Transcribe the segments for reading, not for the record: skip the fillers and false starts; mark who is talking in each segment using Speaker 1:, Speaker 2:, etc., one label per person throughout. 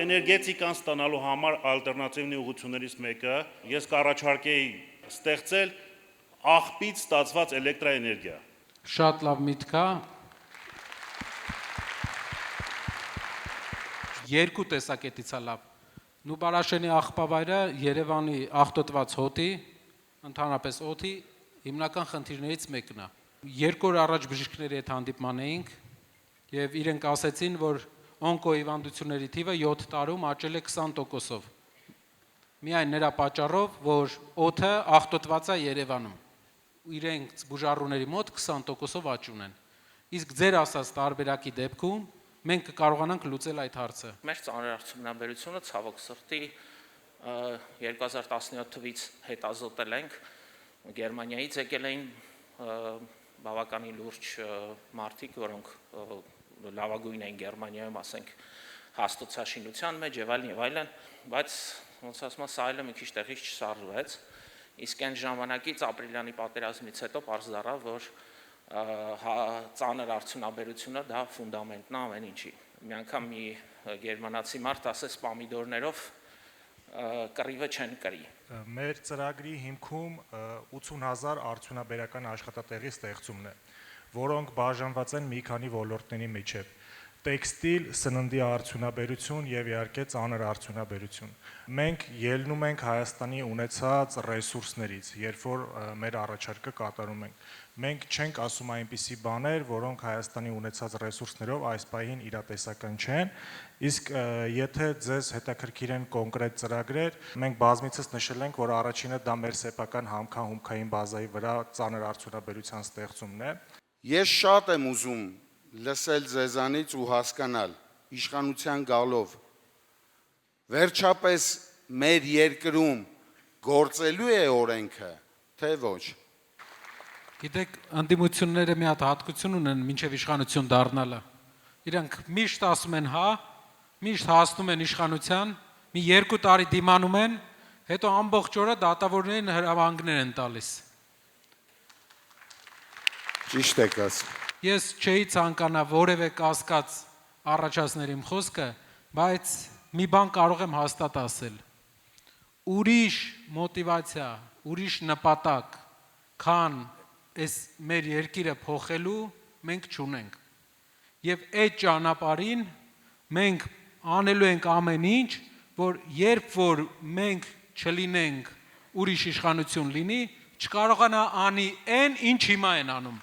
Speaker 1: Էներգետիկան ստանալու համար ալտերնատիվնի ուղղություններից մեկը ես կառաջարկեի ստեղծել աղբից ստացված էլեկտրաէներգիա։
Speaker 2: Շատ լավ միտք է։ Երկու տեսակետից է լավ։ Նուբարաշենի աղբավայրը Երևանի աղտոտված հոտի, ընդհանրապես օդի հիմնական խնդիրներից մեկն է։ 2 օր առաջ բժիշկների հետ հանդիպման էինք եւ իրենք ասեցին, որ օնկոհիվանդությունների թիվը 7 տարում աճել է 20%-ով։ Միայն նրա պատճառով, որ օդը աղտոտված է Երևանում։ Իրենք բուժառուների մոտ 20%-ով աճ ունեն։ Իսկ ձեր ասած տարբերակի դեպքում մենք կկարողանանք լուծել այդ հարցը։
Speaker 3: Մեր ծանրարարությունաբերությունը ցավոք սրտի 2017 թվականից հետազոտել ենք, Գերմանիայից եկել էին բավականին լուրջ մարդիկ, որոնք լավագույն են Գերմանիայում, ասենք, հաստոցաշինության մեջ եւ այլն, բայց ոնց ասում եմ, սա այլը մի քիչ տեղից չսարժվեց, իսկ այն ժամանակից ապրիլյանի պատերազմից հետո պարզ դառավ, որ ծանր արդյունաբերությունը դա ֆունդամենտն է ամեն ինչի։ Մի անգամ մի գերմանացի մարդ ասեց պամիդորներով կռիվը չեն կրի։
Speaker 4: Մեր ծրագրի հիմքում 80,000 արդյունաբերական աշխատատեղի ստեղծումն է, որոնք բաժանված են մի քանի ոլորտների միջև. տեքստիլ, սննդի արդյունաբերություն եւ իհարկե ծանր արդյունաբերություն։ Մենք ելնում ենք Հայաստանի ունեցած ռեսուրսներից, երբ որ մեր առաջարկը կատարում ենք։ Մենք չենք ասում այնպիսի բաներ, որոնք Հայաստանի ունեցած ռեսուրսներով այս պահին իրատեսական չեն, իսկ եթե ձեզ հետաքրքիր են կոնկրետ ծրագրեր, մենք բազմիցս նշել ենք, որ առաջինը դա մեր սեփական համքահումքային բազայի վրա ծանր արդյունաբերության ստեղծումն է։
Speaker 5: Ես շատ եմ ուզում լսել ձեզանից ու հասկանալ իշխանության գալով վերջապես մեր երկրում գործելու է օրենքը, թե ոչ։
Speaker 2: Գիտեք, ընդդիմությունները մի հատ հատկություն ունեն մինչև իշխանություն դառնալը։ Իրանք միշտ ասում են հա, միշտ հասնում են իշխանության, մի 2 տարի դիմանում են, հետո ամբողջ օրը դատավորներին հրավանգներ են տալիս։
Speaker 5: Ճիշտ եք ասում։
Speaker 2: Ես չէի ցանկանա որևէ կասկած առաջացնել իմ խոսքը, բայց մի բան կարող եմ հաստատ ասել։ Ուրիշ մոտիվացիա, ուրիշ նպատակ, քան այս մեր երկիրը փոխելու մենք չունենք։ Եվ այդ ճանապարհին մենք անելու ենք ամեն ինչ, որ երբ որ մենք չլինենք, ուրիշ իշխանություն լինի, չկարողանա անի այն, ինչ հիմա են անում։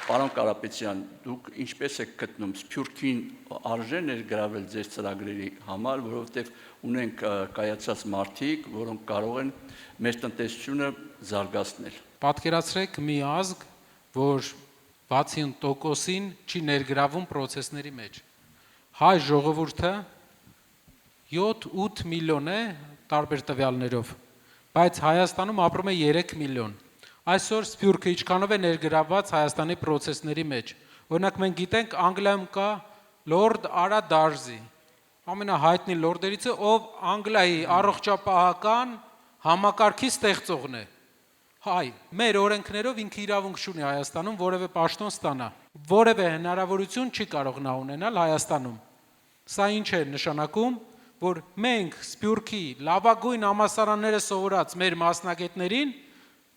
Speaker 6: Պարոն Կարապետյան, դուք ինչպես եք գտնում Սփյուռքին արժե ներգրավել ձեր ծրագրերի համար, որովհետև ունենք կայացած մարդիկ, որոնք կարող են մեր տնտեսությունը զարգացնել։
Speaker 2: Պատկերացրեք մի ազգ, որ 60%-ին չի ներգրավում process-ների մեջ։ Հայ ժողովուրդը 7-8 միլիոն է տարբեր տվյալներով, բայց Հայաստանում ապրում է 3 միլիոն։ Այսօր Սփյուռքը ինչքանով է ներգրավված Հայաստանի process-ների մեջ։ Օրինակ մենք գիտենք Անգլիայում կա Լորդ Արա Դարզի, ամենահայտնի լորդերից է, ով Անգլիայի առողջապահական համակարգի ստեղծողն է։ Հայ, մեր օրենքներով ինքը իրավունք չունի Հայաստանում որևէ պաշտոն ստանա։ Որևէ հնարավորություն չի կարող նա ունենալ Հայաստանում։ Սա ինչ է նշանակում, որ մենք Սփյուռքի լավագույն համալսարանները սովորած մեր մասնագետներին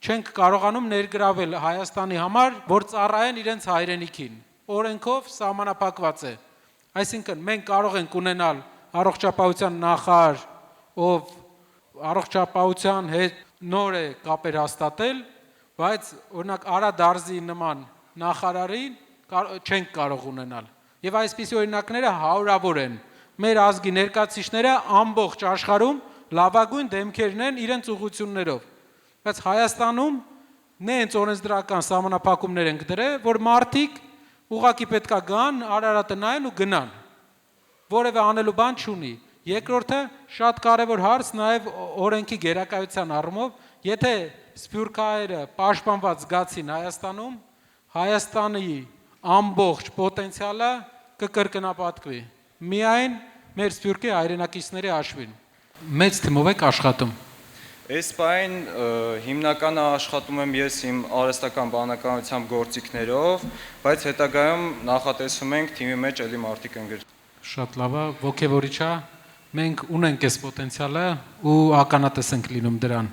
Speaker 2: չենք կարողանում ներգրավել Հայաստանի համար, որ ծառայեն իրենց հայրենիքին։ Օրենքով սահմանափակված է։ Այսինքն մենք կարող ենք ունենալ առողջապահության նախարար, ով առողջապահության հետ նոր է կապեր հաստատել, բայց օրինակ Արա Դարզի նման նախարարին չենք կարող ունենալ։ Եվ այսպիսի օրինակները հարյուրավոր են։ Մեր ազգի ներկայացուցիչները ամբողջ աշխարհում լավագույն դեմքերն են իրենց ուղղություններով։ Բայց Հայաստանում նենց օրենսդրական սահմանափակումներ ենք դրել, որ մարդիկ ուղղակի պետքա գան, Արարատը նայեն ու գնան։ Որևէ անելու բան չունի։ Երկրորդը շատ կարևոր հարց նաև օրենքի գերակայության առումով, եթե սփյուռքահայերը պաշտպանված զգացին Հայաստանում, Հայաստանի ամբողջ պոտենցիալը կկրկնապատկվի։ Միայն մեր սփյուռքի հայրենակիցների հաշվին։ Մեծ թիմով եք աշխատում։
Speaker 7: Այս պահին հիմնականը աշխատում եմ ես իմ արհեստական բանականությամբ գործիքներով, բայց հետագայում նախատեսում ենք թիմի մեջ էլի մարդիկ ընկել։
Speaker 2: Շատ լավ է, ոգևորիչ է։ Մենք ունենք այս պոտենցիալը ու ականատես ենք լինում դրան։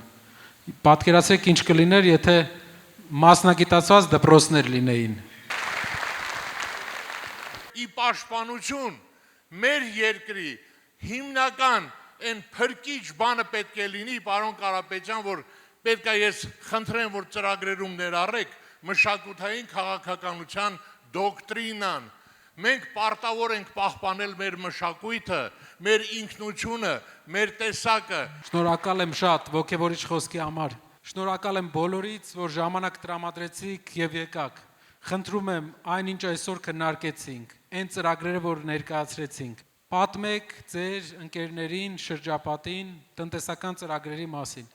Speaker 2: Պատկերացրեք ինչ կլիներ, եթե մասնագիտացված դպրոցներ լինեին։
Speaker 8: Ի պաշտպանություն մեր երկրի հիմնական այն փրկիչ բանը պետք է լինի, պարոն Կարապետյան, որ պետք է ես խնդրեմ, որ ծրագրերում ներառեք մշակութային քաղաքականության դոկտրինան։ Մենք պարտավոր ենք պահպանել մեր մշակույթը, մեր ինքնությունը, մեր տեսակը։
Speaker 2: Շնորհակալ եմ շատ ոգևորիչ խոսքի համար։ Շնորհակալ եմ բոլորից, որ ժամանակ տրամադրեցիք եւ եկաք։ Խնդրում եմ, այնինչ այսօր քննարկեցինք, այն ծրագրերը, որ ներկայացրեցինք, պատմեք ձեր ընկերներին, շրջապատին տնտեսական ծրագրերի մասին։